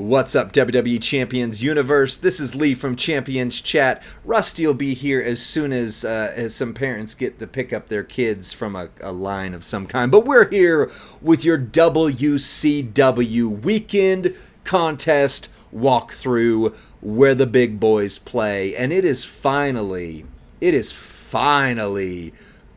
What's up, WWE Champions Universe? This is Lee from Champions Chat. Rusty will be here as soon as some parents get to pick up their kids from a line of some kind. But we're here with your WCW weekend contest walkthrough where the big boys play. And it is finally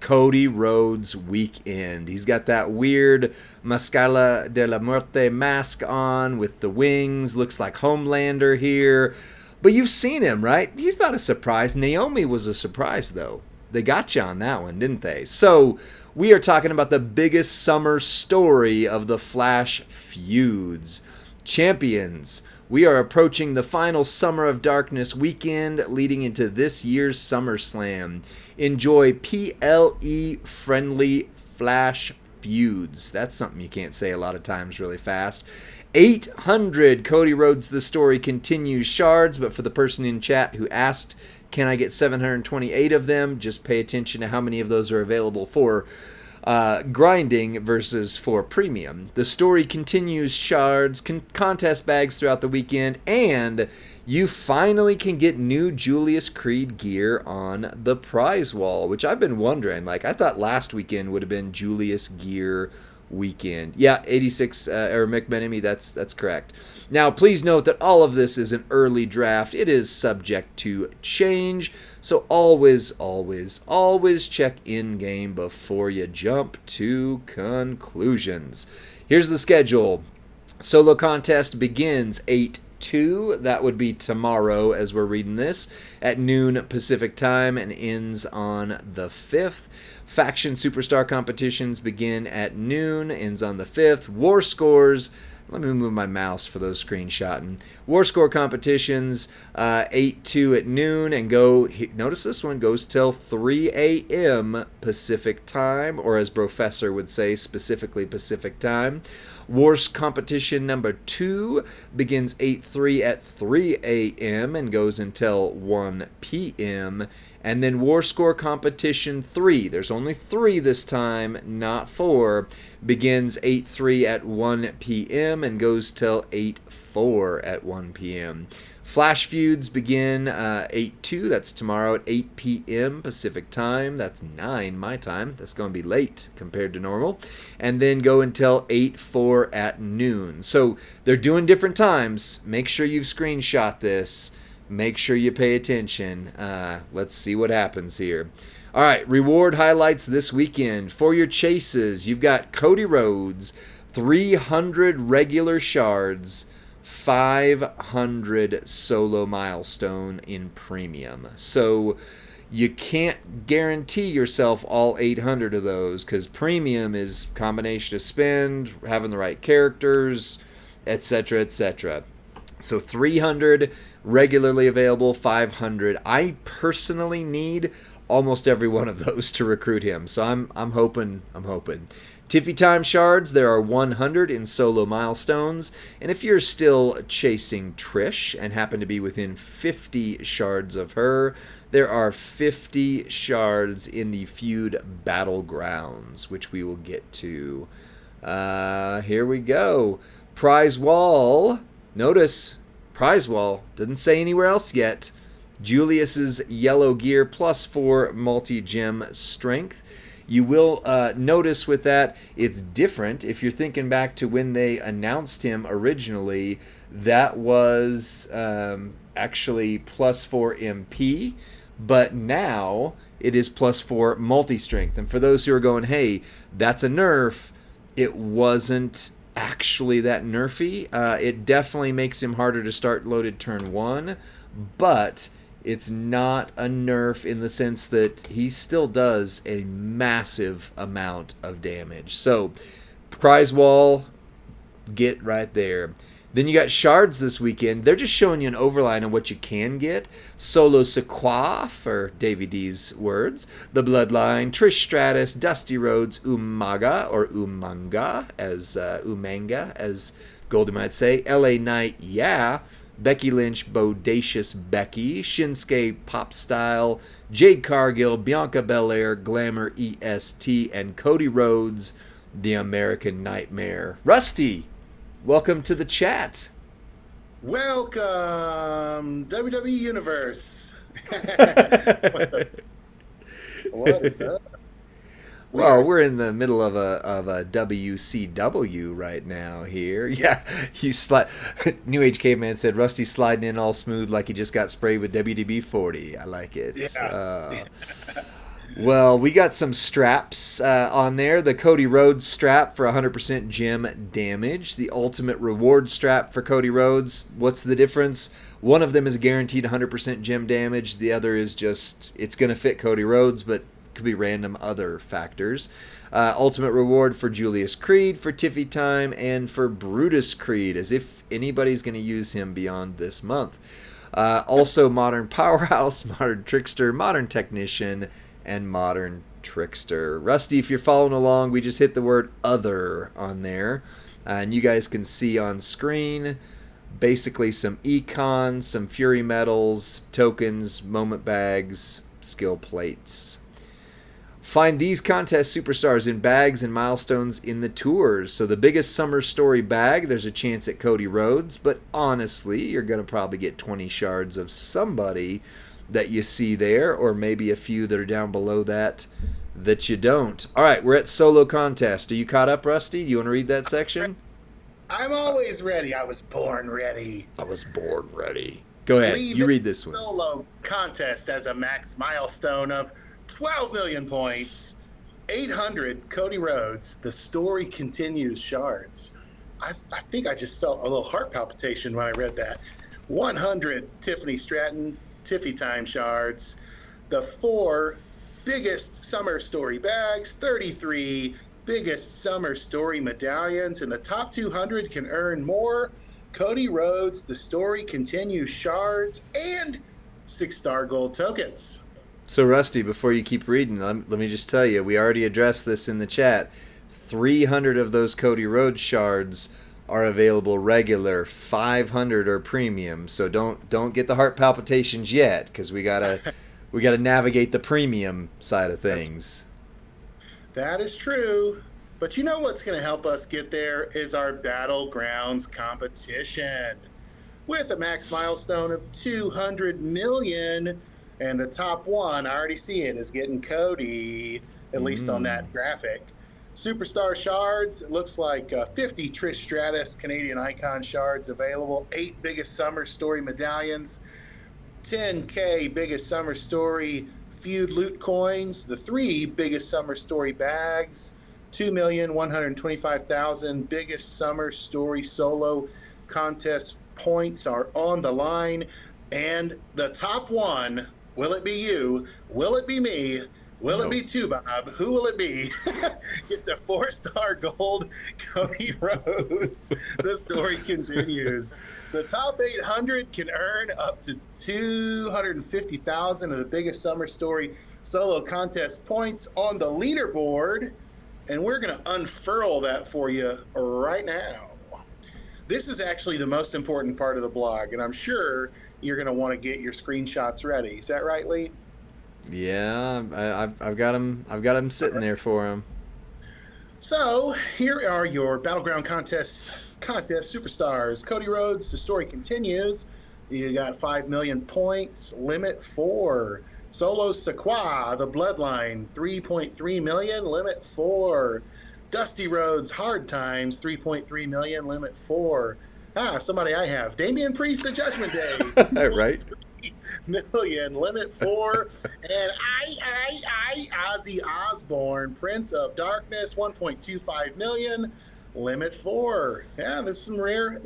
Cody Rhodes weekend. He's got that weird Mascara de la Muerte mask on with the wings. Looks like Homelander here. But you've seen him, right? He's not a surprise. Naomi was a surprise, though. They got you on that one, didn't they? So we are talking about the biggest summer story of the Flash feuds. Champions. We are approaching the final Summer of Darkness weekend leading into this year's SummerSlam. Enjoy PLE-friendly Flash feuds. That's something you can't say a lot of times really fast. 800 Cody Rhodes The Story continues shards, but for the person in chat who asked, can I get 728 of them? Just pay attention to how many of those are available for grinding versus for premium. The story continues shards, contest bags throughout the weekend, and you finally can get new Julius Creed gear on the prize wall, which I've been wondering. Like, I thought last weekend would have been Julius gear weekend. Yeah, 86 or McMenemy, that's correct. Now, please note that all of this is an early draft. It is subject to change, so always check in-game before you jump to conclusions. Here's the schedule. Solo contest begins 8/2. That would be tomorrow as we're reading this at noon Pacific time and ends on the 5th. Faction Superstar competitions begin at noon, ends on the 5th. War scores. Let me move my mouse for those screenshotting. War score competitions, 8/2 at noon, and notice this one goes till 3 a.m. Pacific time, or as Professor would say, specifically Pacific time. Wars competition number 2 begins 8/3 at 3 a.m. and goes until 1 p.m. And then War Score competition 3, there's only 3 this time, not 4, begins 8/3 at 1 p.m. and goes till 8/4 at 1 p.m. Flash feuds begin 8/2, that's tomorrow at 8 p.m. Pacific time. That's 9 my time. That's going to be late compared to normal. And then go until 8/4 at noon. So they're doing different times. Make sure you've screenshot this. Make sure you pay attention. Let's see what happens here. All right, reward highlights this weekend. For your chases, you've got Cody Rhodes, 300 regular shards, 500 solo milestone in premium. So you can't guarantee yourself all 800 of those because premium is combination of spend, having the right characters, etc., etc. So 300 regularly available, 500. I personally need almost every one of those to recruit him. So I'm hoping. Tiffy Time shards, there are 100 in solo milestones. And if you're still chasing Trish and happen to be within 50 shards of her, there are 50 shards in the Feud Battlegrounds, which we will get to. Here we go. Prize wall. Notice, prize wall, doesn't say anywhere else yet. Julius's yellow gear plus 4 multi-gem strength. You will notice with that, it's different. If you're thinking back to when they announced him originally, that was actually plus 4 MP, but now it is plus 4 multi-strength. And for those who are going, hey, that's a nerf, it wasn't actually that nerfy. It definitely makes him harder to start loaded turn 1, but it's not a nerf in the sense that he still does a massive amount of damage. So prize wall, get right there. Then you got shards this weekend. They're just showing you an overline of what you can get. Solo Sequoia, for Davey D's words. The Bloodline, Trish Stratus, Dusty Rhodes, Umaga, or Umanga, as Umanga, as Goldie might say. LA Knight, yeah. Becky Lynch, Bodacious Becky. Shinsuke, Pop Style. Jade Cargill, Bianca Belair, Glamour EST, and Cody Rhodes, the American Nightmare. Rusty, welcome to the chat. Welcome, WWE Universe. What is up? We Well, are. we're in the middle of a WCW right now here. Yeah, you slide. New Age Caveman said Rusty sliding in all smooth like he just got sprayed with WDB 40. I like it. Yeah. Well, we got some straps on there. The Cody Rhodes strap for 100% gem damage. The Ultimate Reward strap for Cody Rhodes. What's the difference? One of them is guaranteed 100% gem damage. The other is just, it's going to fit Cody Rhodes, but could be random other factors. Ultimate Reward for Julius Creed, for Tiffy Time, and for Brutus Creed, as if anybody's going to use him beyond this month. Also, Modern Powerhouse, Modern Trickster, Modern Technician, and Modern Trickster. Rusty, if you're following along, we just hit the word other on there. And you guys can see on screen basically some econs, some Fury medals, tokens, moment bags, skill plates. Find these contest superstars in bags and milestones in the tours. So the biggest summer story bag, there's a chance at Cody Rhodes, but honestly, you're going to probably get 20 shards of somebody that you see there, or maybe a few that are down below that you don't. All right, we're at solo contest. Are you caught up, Rusty? Do you want to read that section? I'm always ready. I was born ready. I was born ready. Go ahead. You Leave read this one. solo contest as a max milestone of 12 million points. 800 Cody Rhodes. The story continues shards. I think I just felt a little heart palpitation when I read that. 100 Tiffany Stratton. Tiffy Time shards, the 4 biggest summer story bags, 33 biggest summer story medallions, and the top 200 can earn more. Cody Rhodes, the story continues shards, and 6-star gold tokens. So, Rusty, before you keep reading, let me just tell you, we already addressed this in the chat. 300 of those Cody Rhodes shards are available regular, 500 are premium. So don't get the heart palpitations yet, because we gotta navigate the premium side of things. That is true. But you know what's going to help us get there is our Battlegrounds competition. With a max milestone of 200 million, and the top one, I already see it, is getting Cody, at least on that graphic. Superstar shards, it looks like 50 Trish Stratus Canadian Icon shards available, 8 biggest summer story medallions, 10K biggest summer story Feud loot coins, the 3 biggest summer story bags, 2,125,000 biggest summer story solo contest points are on the line, and the top one, will it be you? Will it be me? Will it be Bob? Who will it be? It's a 4-star gold Cody Rhodes. The story continues. The top 800 can earn up to 250,000 of the biggest summer story solo contest points on the leaderboard. And we're going to unfurl that for you right now. This is actually the most important part of the blog, and I'm sure you're going to want to get your screenshots ready. Is that right, Lee? Yeah, I've got him. I've got him sitting there for him. So here are your Battleground contest superstars. Cody Rhodes, the story continues. You got 5 million points, limit 4. Solo Sequoia, the Bloodline, 3.3 million, limit 4. Dusty Rhodes, Hard Times, 3.3 million, limit 4. Somebody I have. Damian Priest, the Judgment Day, Right? million, limit 4. And Ozzy Osbourne, Prince of Darkness, 1.25 million, limit 4. Yeah, there's some rare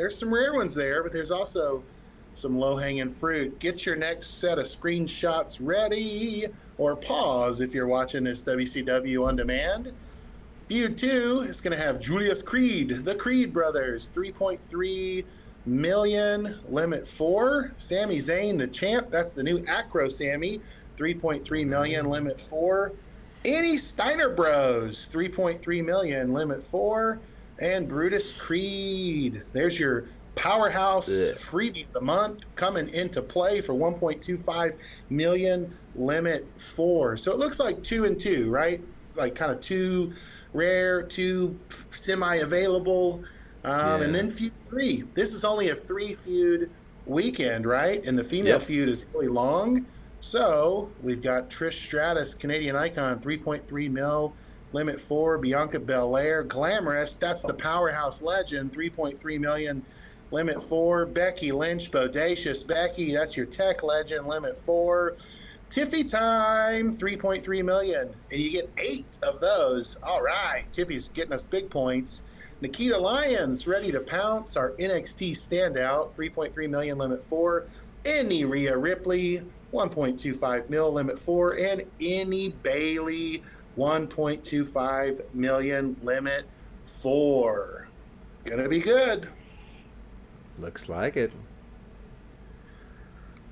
ones there, but there's also some low-hanging fruit. Get your next set of screenshots ready, or pause if you're watching this WCW on demand. Feud 2 is going to have Julius Creed, the Creed brothers, 3.3 million, limit 4. Sami Zayn, the champ, that's the new Acro Sammy, 3.3 million, limit 4. Any Steiner Bros, 3.3 million, limit 4. And Brutus Creed. There's your powerhouse freebie of the month coming into play for 1.25 million, limit 4. So it looks like 2 and 2, right? Like kind of 2 rare, 2 semi-available. And Yeah. then Feud 3. This is only a 3 feud weekend, right? And the female Yep. feud is really long. So we've got Trish Stratus, Canadian Icon, 3.3 mil, limit 4, Bianca Belair, Glamorous, that's the powerhouse legend, 3.3 million, limit 4, Becky Lynch, Bodacious Becky, that's your tech legend, limit 4. Tiffy time, 3.3 million. And you get 8 of those. All right. Tiffy's getting us big points. Nikita Lyons, ready to pounce, our NXT standout, 3.3 million, limit 4. Any Rhea Ripley, 1.25 mil, limit 4. And any Bailey, 1.25 million, limit 4. Gonna be good. Looks like it.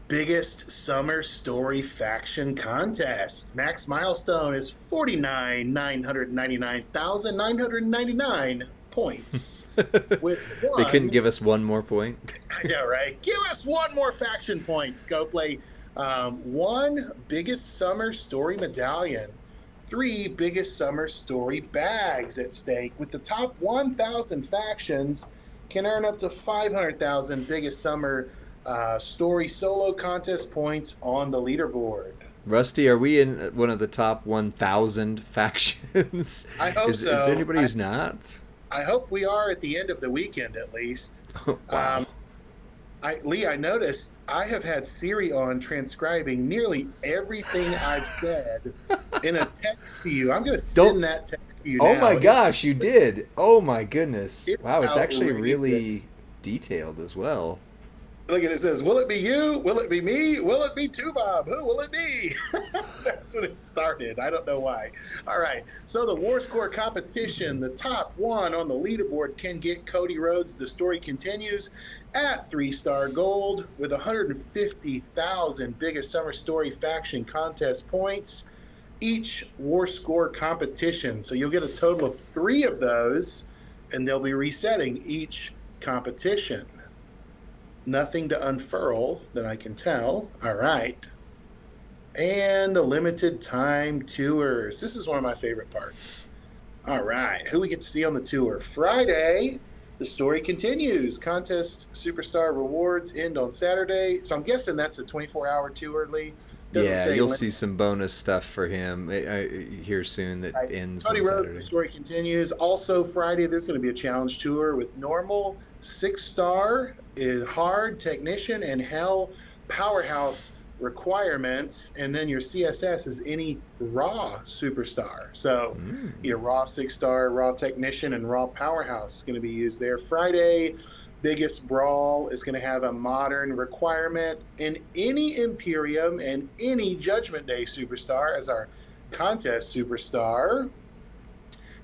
Biggest summer story faction contest. Max milestone is 49,999,999 points. With They one, couldn't give us one more point. I know, right? Give us one more faction point, Scopely. One biggest summer story medallion. 3 biggest summer story bags at stake. With the top 1,000 factions can earn up to 500,000 biggest summer story solo contest points on the leaderboard. Rusty, are we in one of the top 1,000 factions? I hope Is so. there anybody who's not? I hope we are at the end of the weekend at least. Wow. Lee, I noticed I have had Siri on transcribing nearly everything I've said in a text to you. I'm going to send that text to you now. Oh my gosh, you did. Oh my goodness. It's Wow, it's actually outrageous. really detailed as well. Look at it, says, will it be you? Will it be me? Will it be Bob? Who will it be? That's when it started. I don't know why. All right. So the War Score competition, the top one on the leaderboard can get Cody Rhodes. The story continues at 3-star gold with 150,000 biggest summer story faction contest points each War Score competition. So you'll get a total of 3 of those, and they'll be resetting each competition. Nothing to unfurl that I can tell. All right. And the limited time tours. This is one of my favorite parts. All right. Who we get to see on the tour? Friday, the story continues. Contest superstar rewards end on Saturday. So I'm guessing that's a 24-hour tour, Lee. Yeah, you'll see some bonus stuff for him here soon that ends Cody on Rhodes, Saturday. the story continues. Also Friday, there's going to be a challenge tour with normal, 6-star, is hard, technician, and hell powerhouse requirements. And then your CSS is any raw superstar. So your raw 6-star, raw technician, and raw powerhouse is going to be used there. Friday, biggest brawl is going to have a modern requirement, and any Imperium and any Judgment Day superstar as our contest superstar.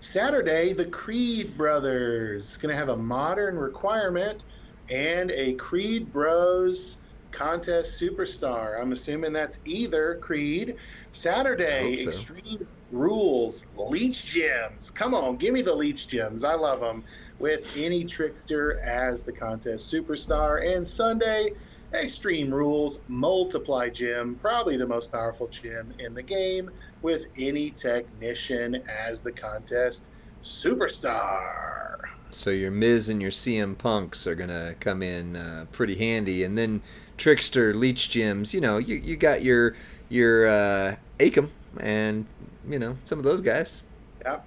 Saturday, the Creed brothers going to have a modern requirement and a Creed Bros contest superstar. I'm assuming that's either Creed. Saturday, so. Extreme Rules, Leech Gems. Come on, give me the Leech Gems. I love them. With any Trickster as the contest superstar. And Sunday, Extreme Rules, Multiply Gem, probably the most powerful gem in the game, with any Technician as the contest superstar. So your Miz and your CM Punks are going to come in pretty handy. And then Trickster, Leech Gems, you got your Akam and, some of those guys. Yep.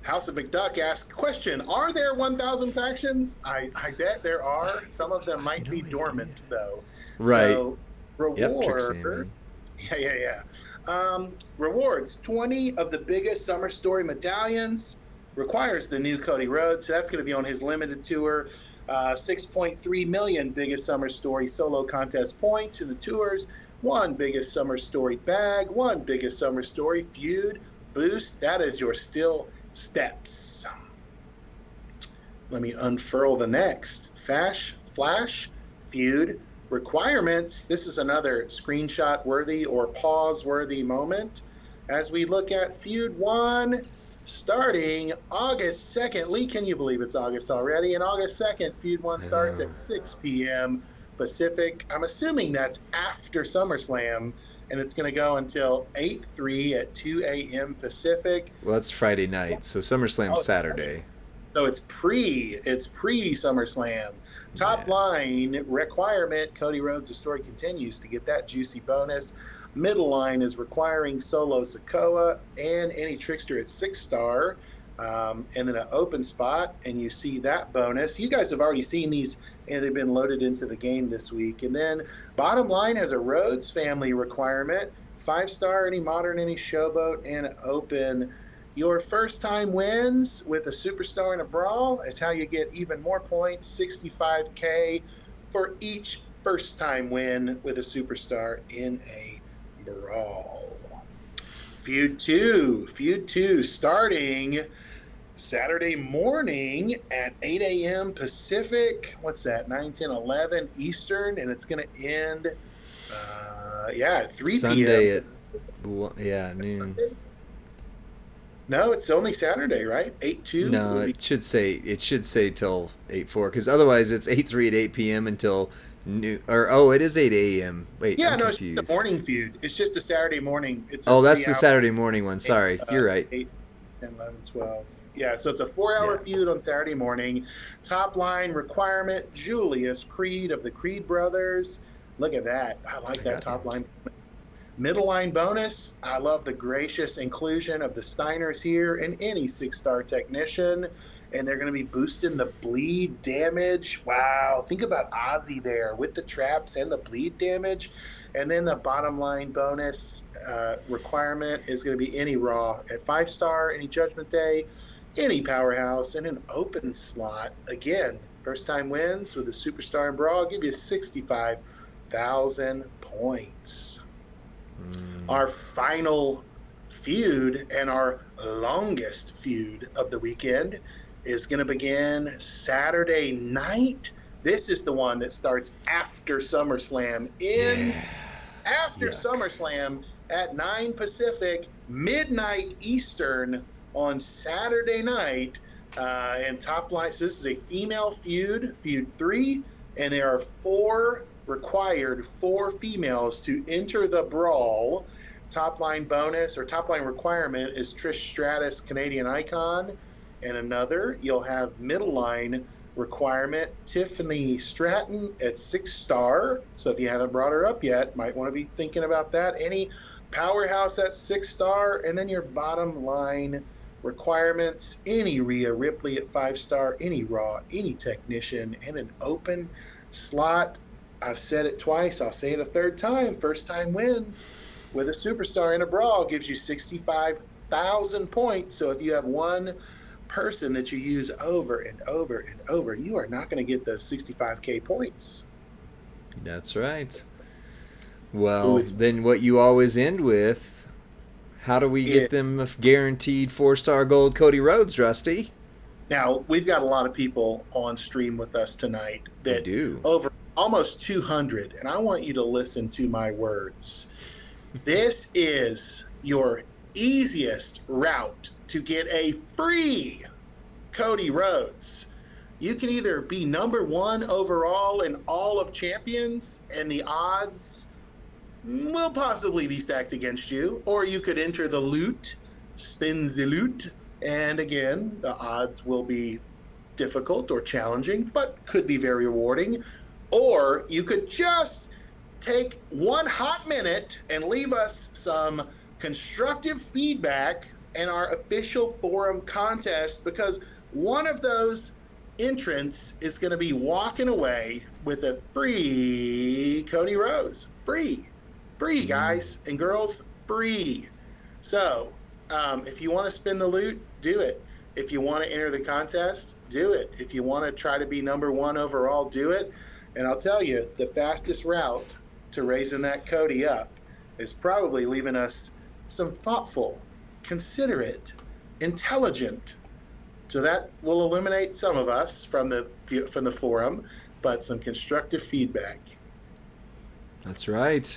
House of McDuck asks, question, are there 1,000 factions? I bet there are. Some of them might be dormant, though. Right. So, reward. Yeah. Rewards, 20 of the biggest summer story medallions. Requires the new Cody Rhodes. So that's going to be on his limited tour. 6.3 million biggest summer story solo contest points in the tours. 1 biggest summer story bag. 1 biggest summer story feud boost. That is your still steps. Let me unfurl the next. Flash feud requirements. This is another screenshot worthy or pause worthy moment as we look at Feud 1 starting August 2nd. Lee, can you believe it's August already? And August 2nd, Feud 1 starts at 6 p.m. Pacific. I'm assuming that's after SummerSlam, and it's going to go until 8/3 at 2 a.m. Pacific. Well, that's Friday night, so SummerSlam's Saturday. So it's pre SummerSlam. Top line requirement, Cody Rhodes, the story continues to get that juicy bonus. Middle line is requiring Solo Sikoa and any trickster at 6-star. And then an open spot, and you see that bonus. You guys have already seen these, and they've been loaded into the game this week. And then bottom line has a Rhodes family requirement, 5-star, any modern, any showboat, and open. Your first time wins with a superstar in a brawl is how you get even more points, 65K for each first time win with a superstar in a brawl. Feud 2 starting Saturday morning at 8 a.m. Pacific. What's that? 9, 10, 11 Eastern, and it's going to end, at 3 Sunday p.m. at noon. No, it's only Saturday, right? 8-2? No, it should say till 8-4, because otherwise it's 8-3 at 8 p.m. until noon. Or it is 8 a.m. Wait, I'm no, confused. it's the morning feud. It's just a Saturday morning. It's that's the Saturday morning one. Sorry, you're right. 8, 10, 11, 12. Yeah, so it's a 4-hour feud on Saturday morning. Top line requirement, Julius Creed of the Creed brothers. Look at that. I like that top line. Middle line bonus, I love the gracious inclusion of the Steiners here and any 6-star technician. And they're going to be boosting the bleed damage. Wow, think about Ozzy there with the traps and the bleed damage. And then the bottom line bonus requirement is going to be any Raw at 5-star, any Judgment Day, any Powerhouse, and an open slot. Again, first time wins with a superstar in Brawl, give you 65,000 points. Our final feud and our longest feud of the weekend is going to begin Saturday night. This is the one that starts after SummerSlam, ends after SummerSlam at 9 Pacific, midnight Eastern on Saturday night. And top line, so this is a female feud, Feud 3, and there are 4 females to enter the brawl. Top line bonus or top line requirement is Trish Stratus, Canadian Icon, and another. You'll have middle line requirement Tiffany Stratton at 6-star. So if you haven't brought her up yet, might want to be thinking about that. Any Powerhouse at 6-star, and then your bottom line requirements, any Rhea Ripley at 5-star, any Raw, any technician, and an open slot. I've said it twice, I'll say it a third time. First time wins with a superstar in a brawl gives you 65,000 points. So if you have one person that you use over and over and over, you are not going to get those 65K points. That's right. Well, then what you always end with, how do we get them a guaranteed 4-star gold Cody Rhodes, Rusty? Now, we've got a lot of people on stream with us tonight that do. Over almost 200, and I want you to listen to my words. This is your easiest route to get a free Cody Rhodes. You can either be number 1 overall in all of champions, and the odds will possibly be stacked against you, or you could enter the loot, spin the loot, and again, the odds will be difficult or challenging, but could be very rewarding. Or you could just take 1 hot minute and leave us some constructive feedback in our official forum contest, because one of those entrants is going to be walking away with a free Cody Rhodes. Free, guys and girls, free. So if you want to spin the loot, do it. If you want to enter the contest, do it. If you want to try to be number 1 overall, do it. And I'll tell you, the fastest route to raising that Cody up is probably leaving us some thoughtful, considerate, intelligent. So that will eliminate some of us from the forum, but some constructive feedback. That's right.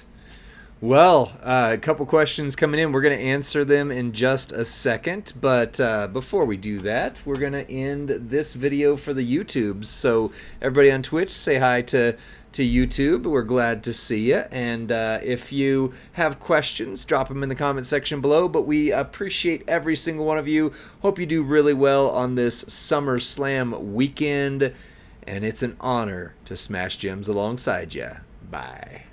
Well, a couple questions coming in. We're going to answer them in just a second. But before we do that, we're going to end this video for the YouTubes. So everybody on Twitch, say hi to YouTube. We're glad to see you. And if you have questions, drop them in the comment section below. But we appreciate every single one of you. Hope you do really well on this SummerSlam weekend. And it's an honor to smash gems alongside you. Bye.